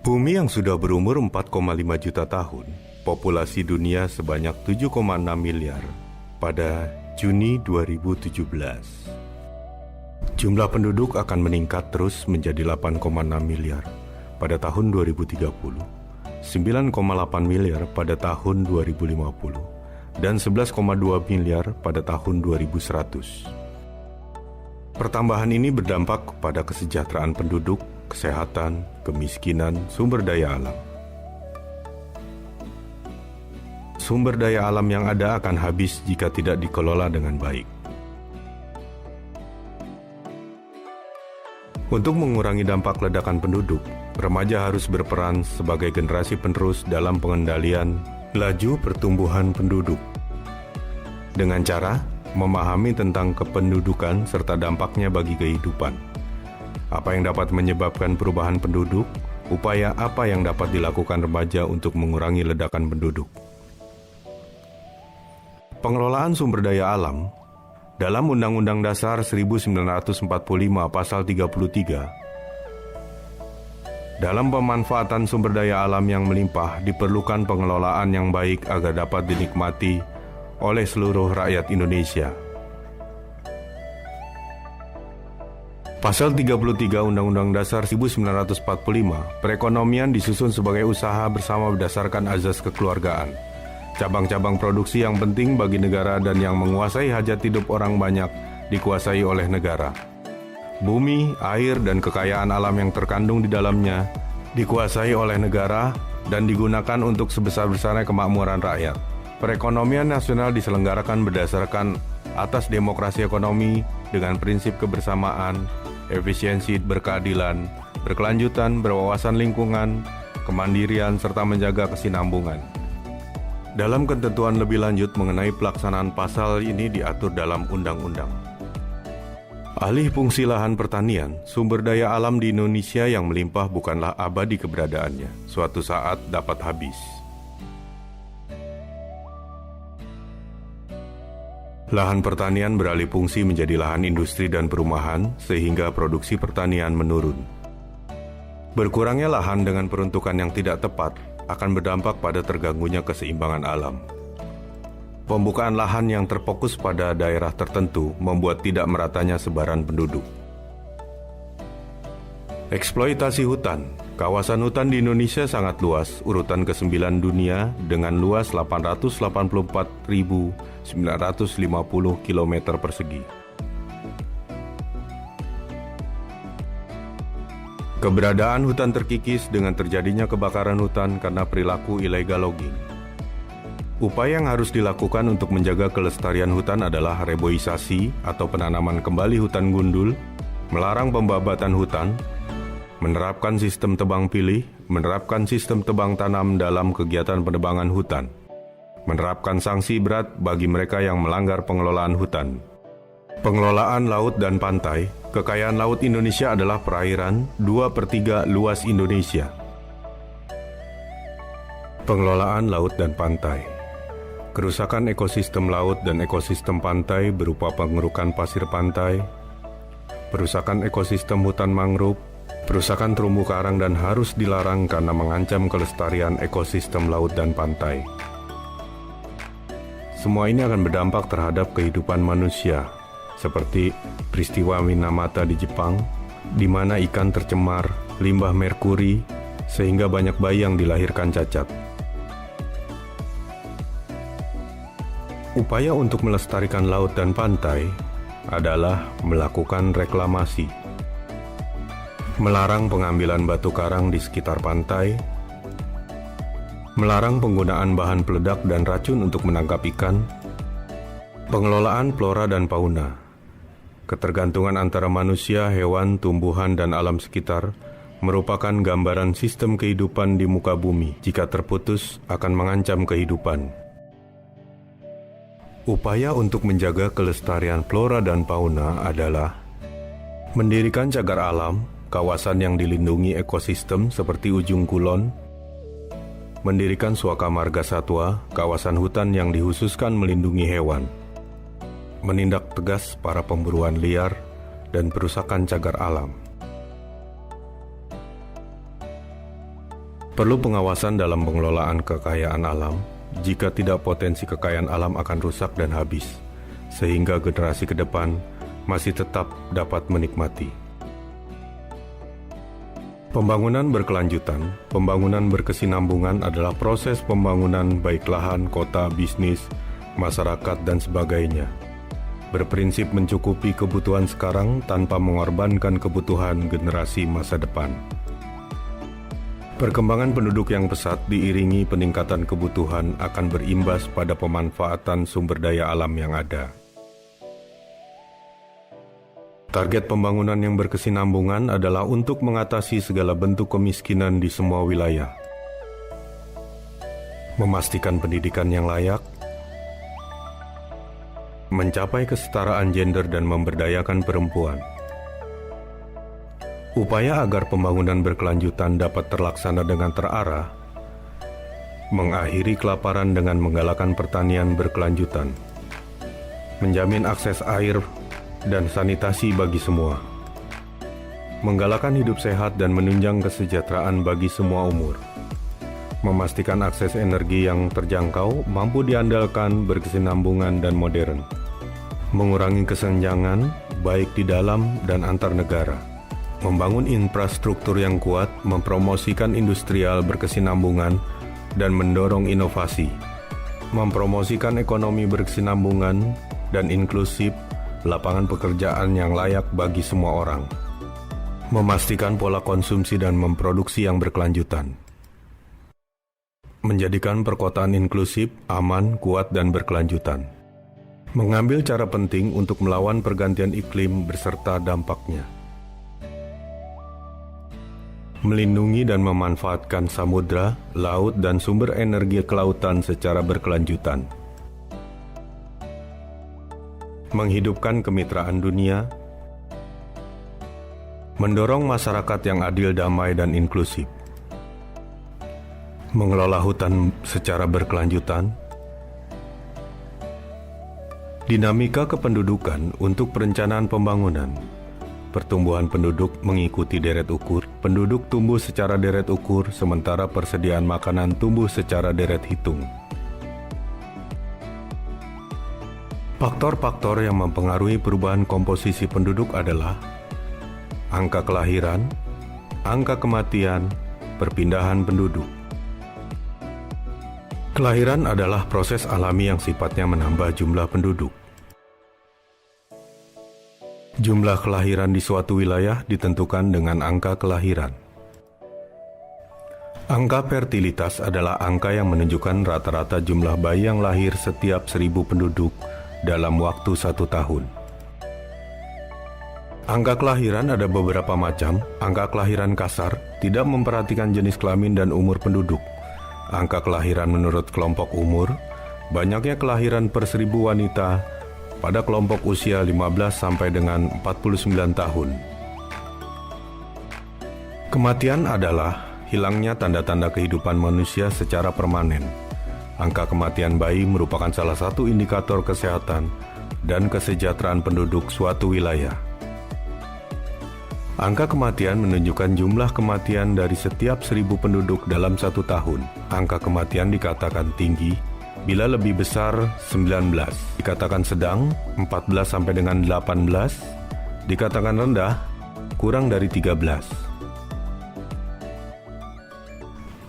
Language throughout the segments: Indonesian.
Bumi yang sudah berumur 4,5 juta tahun, populasi dunia sebanyak 7,6 miliar pada Juni 2017. Jumlah penduduk akan meningkat terus menjadi 8,6 miliar pada tahun 2030, 9,8 miliar pada tahun 2050, dan 11,2 miliar pada tahun 2100. Pertambahan ini berdampak pada kesejahteraan penduduk, kesehatan, kemiskinan, sumber daya alam. Sumber daya alam yang ada akan habis jika tidak dikelola dengan baik. Untuk mengurangi dampak ledakan penduduk, remaja harus berperan sebagai generasi penerus dalam pengendalian laju pertumbuhan penduduk. Dengan cara memahami tentang kependudukan serta dampaknya bagi kehidupan. Apa yang dapat menyebabkan perubahan penduduk, upaya apa yang dapat dilakukan remaja untuk mengurangi ledakan penduduk. Pengelolaan sumber daya alam dalam Undang-Undang Dasar 1945 Pasal 33. Dalam pemanfaatan sumber daya alam yang melimpah diperlukan pengelolaan yang baik agar dapat dinikmati oleh seluruh rakyat Indonesia. Pasal 33 Undang-Undang Dasar 1945, perekonomian disusun sebagai usaha bersama berdasarkan azas kekeluargaan. Cabang-cabang produksi yang penting bagi negara dan yang menguasai hajat hidup orang banyak dikuasai oleh negara. Bumi, air, dan kekayaan alam yang terkandung di dalamnya dikuasai oleh negara dan digunakan untuk sebesar-besarnya kemakmuran rakyat. Perekonomian nasional diselenggarakan berdasarkan atas demokrasi ekonomi dengan prinsip kebersamaan, efisiensi, berkeadilan, berkelanjutan, berwawasan lingkungan, kemandirian, serta menjaga kesinambungan. Dalam ketentuan lebih lanjut mengenai pelaksanaan pasal ini diatur dalam undang-undang. Alih fungsi lahan pertanian, sumber daya alam di Indonesia yang melimpah bukanlah abadi keberadaannya, suatu saat dapat habis. Lahan pertanian beralih fungsi menjadi lahan industri dan perumahan, sehingga produksi pertanian menurun. Berkurangnya lahan dengan peruntukan yang tidak tepat akan berdampak pada terganggunya keseimbangan alam. Pembukaan lahan yang terfokus pada daerah tertentu membuat tidak meratanya sebaran penduduk. Eksploitasi hutan. Kawasan hutan di Indonesia sangat luas, urutan ke-9 dunia dengan luas 884.950 km persegi. Keberadaan hutan terkikis dengan terjadinya kebakaran hutan karena perilaku illegal logging. Upaya yang harus dilakukan untuk menjaga kelestarian hutan adalah reboisasi atau penanaman kembali hutan gundul, melarang pembabatan hutan, menerapkan sistem tebang pilih, menerapkan sistem tebang tanam dalam kegiatan penebangan hutan, menerapkan sanksi berat bagi mereka yang melanggar pengelolaan hutan. Pengelolaan laut dan pantai. Kekayaan laut Indonesia adalah perairan 2/3 luas Indonesia. Pengelolaan laut dan pantai. Kerusakan ekosistem laut dan ekosistem pantai berupa pengerukan pasir pantai, perusakan ekosistem hutan mangrove, perusakan terumbu karang dan harus dilarang karena mengancam kelestarian ekosistem laut dan pantai. Semua ini akan berdampak terhadap kehidupan manusia, seperti peristiwa Minamata di Jepang, di mana ikan tercemar, limbah merkuri, sehingga banyak bayi yang dilahirkan cacat. Upaya untuk melestarikan laut dan pantai adalah melakukan reklamasi, melarang pengambilan batu karang di sekitar pantai, melarang penggunaan bahan peledak dan racun untuk menangkap ikan, pengelolaan flora dan fauna. Ketergantungan antara manusia, hewan, tumbuhan, dan alam sekitar merupakan gambaran sistem kehidupan di muka bumi. Jika terputus, akan mengancam kehidupan. Upaya untuk menjaga kelestarian flora dan fauna adalah mendirikan cagar alam, kawasan yang dilindungi ekosistem seperti Ujung Kulon, mendirikan Suaka Marga Satwa, kawasan hutan yang dikhususkan melindungi hewan, menindak tegas para pemburuan liar dan perusakan cagar alam. Perlu pengawasan dalam pengelolaan kekayaan alam. Jika tidak, potensi kekayaan alam akan rusak dan habis, sehingga generasi ke depan masih tetap dapat menikmati. Pembangunan berkelanjutan, pembangunan berkesinambungan adalah proses pembangunan baik lahan, kota, bisnis, masyarakat, dan sebagainya. Berprinsip mencukupi kebutuhan sekarang tanpa mengorbankan kebutuhan generasi masa depan. Perkembangan penduduk yang pesat diiringi peningkatan kebutuhan akan berimbas pada pemanfaatan sumber daya alam yang ada. Target pembangunan yang berkesinambungan adalah untuk mengatasi segala bentuk kemiskinan di semua wilayah, memastikan pendidikan yang layak, mencapai kesetaraan gender dan memberdayakan perempuan. Upaya agar pembangunan berkelanjutan dapat terlaksana dengan terarah, mengakhiri kelaparan dengan menggalakkan pertanian berkelanjutan, menjamin akses air dan sanitasi bagi semua, menggalakkan hidup sehat dan menunjang kesejahteraan bagi semua umur, memastikan akses energi yang terjangkau, mampu diandalkan, berkesinambungan dan modern, mengurangi kesenjangan baik di dalam dan antar negara, membangun infrastruktur yang kuat, mempromosikan industrial berkesinambungan, dan mendorong inovasi, mempromosikan ekonomi berkesinambungan dan inklusif, lapangan pekerjaan yang layak bagi semua orang, memastikan pola konsumsi dan memproduksi yang berkelanjutan, menjadikan perkotaan inklusif, aman, kuat, dan berkelanjutan, mengambil cara penting untuk melawan pergantian iklim beserta dampaknya, melindungi dan memanfaatkan samudra, laut, dan sumber energi kelautan secara berkelanjutan, menghidupkan kemitraan dunia, mendorong masyarakat yang adil, damai, dan inklusif, mengelola hutan secara berkelanjutan, dinamika kependudukan untuk perencanaan pembangunan. Pertumbuhan penduduk mengikuti deret ukur. Penduduk tumbuh secara deret ukur, sementara persediaan makanan tumbuh secara deret hitung. Faktor-faktor yang mempengaruhi perubahan komposisi penduduk adalah angka kelahiran, angka kematian, perpindahan penduduk. Kelahiran adalah proses alami yang sifatnya menambah jumlah penduduk. Jumlah kelahiran di suatu wilayah ditentukan dengan angka kelahiran. Angka fertilitas adalah angka yang menunjukkan rata-rata jumlah bayi yang lahir setiap 1.000 penduduk dalam waktu 1 tahun. Angka kelahiran ada beberapa macam. Angka kelahiran kasar tidak memperhatikan jenis kelamin dan umur penduduk. Angka kelahiran menurut kelompok umur, banyaknya kelahiran per 1.000 wanita pada kelompok usia 15 sampai dengan 49 tahun. Kematian adalah hilangnya tanda-tanda kehidupan manusia secara permanen. Angka kematian bayi merupakan salah satu indikator kesehatan dan kesejahteraan penduduk suatu wilayah. Angka kematian menunjukkan jumlah kematian dari setiap 1.000 penduduk dalam 1 tahun. Angka kematian dikatakan tinggi bila lebih besar 19, dikatakan sedang 14 sampai dengan 18, dikatakan rendah kurang dari 13.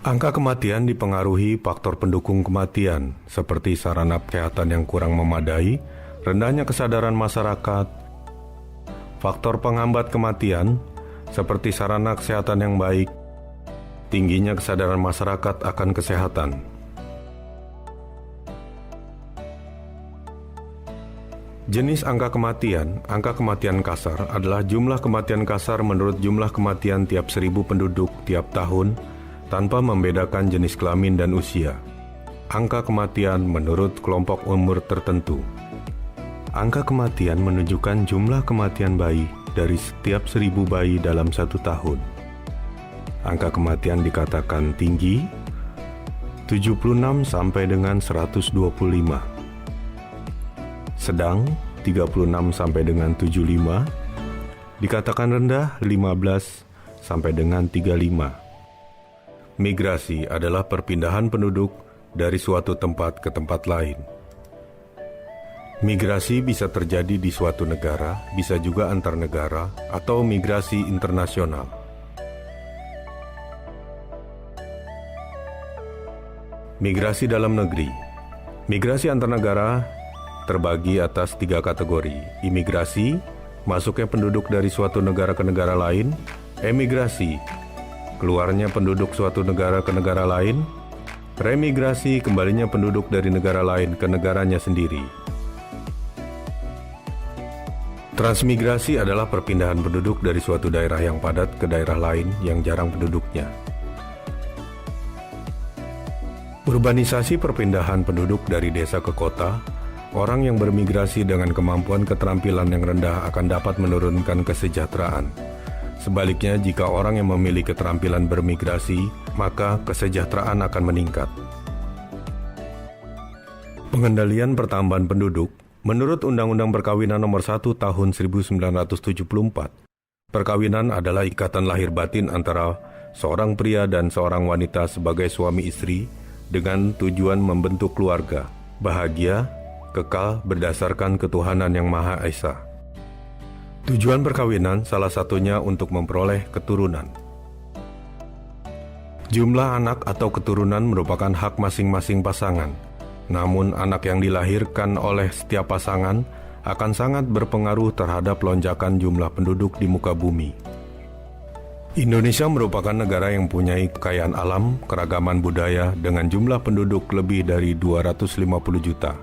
Angka kematian dipengaruhi faktor pendukung kematian seperti sarana kesehatan yang kurang memadai, rendahnya kesadaran masyarakat, faktor penghambat kematian seperti sarana kesehatan yang baik, tingginya kesadaran masyarakat akan kesehatan. Jenis angka kematian kasar adalah jumlah kematian kasar menurut jumlah kematian tiap 1.000 penduduk tiap tahun tanpa membedakan jenis kelamin dan usia. Angka kematian menurut kelompok umur tertentu. Angka kematian menunjukkan jumlah kematian bayi dari setiap 1.000 bayi dalam 1 tahun. Angka kematian dikatakan tinggi, 76 sampai dengan 125. Sedang 36 sampai dengan 75, dikatakan rendah 15 sampai dengan 35. Migrasi adalah perpindahan penduduk dari suatu tempat ke tempat lain. Migrasi bisa terjadi di suatu negara, bisa juga antar negara, atau migrasi internasional. Migrasi dalam negeri. Migrasi antar negara terbagi atas 3 kategori: imigrasi, masuknya penduduk dari suatu negara ke negara lain; emigrasi, keluarnya penduduk suatu negara ke negara lain; remigrasi, kembalinya penduduk dari negara lain ke negaranya sendiri. Transmigrasi adalah perpindahan penduduk dari suatu daerah yang padat ke daerah lain yang jarang penduduknya. Urbanisasi, perpindahan penduduk dari desa ke kota. Orang yang bermigrasi dengan kemampuan keterampilan yang rendah akan dapat menurunkan kesejahteraan. Sebaliknya, jika orang yang memiliki keterampilan bermigrasi, maka kesejahteraan akan meningkat. Pengendalian pertambahan penduduk. Menurut Undang-Undang Perkawinan Nomor 1 Tahun 1974, perkawinan adalah ikatan lahir batin antara seorang pria dan seorang wanita sebagai suami istri dengan tujuan membentuk keluarga, bahagia, kekal berdasarkan ketuhanan yang Maha Esa. Tujuan perkawinan salah satunya untuk memperoleh keturunan. Jumlah anak atau keturunan merupakan hak masing-masing pasangan. Namun anak yang dilahirkan oleh setiap pasangan akan sangat berpengaruh terhadap lonjakan jumlah penduduk di muka bumi. Indonesia merupakan negara yang mempunyai kekayaan alam, keragaman budaya dengan jumlah penduduk lebih dari 250 juta.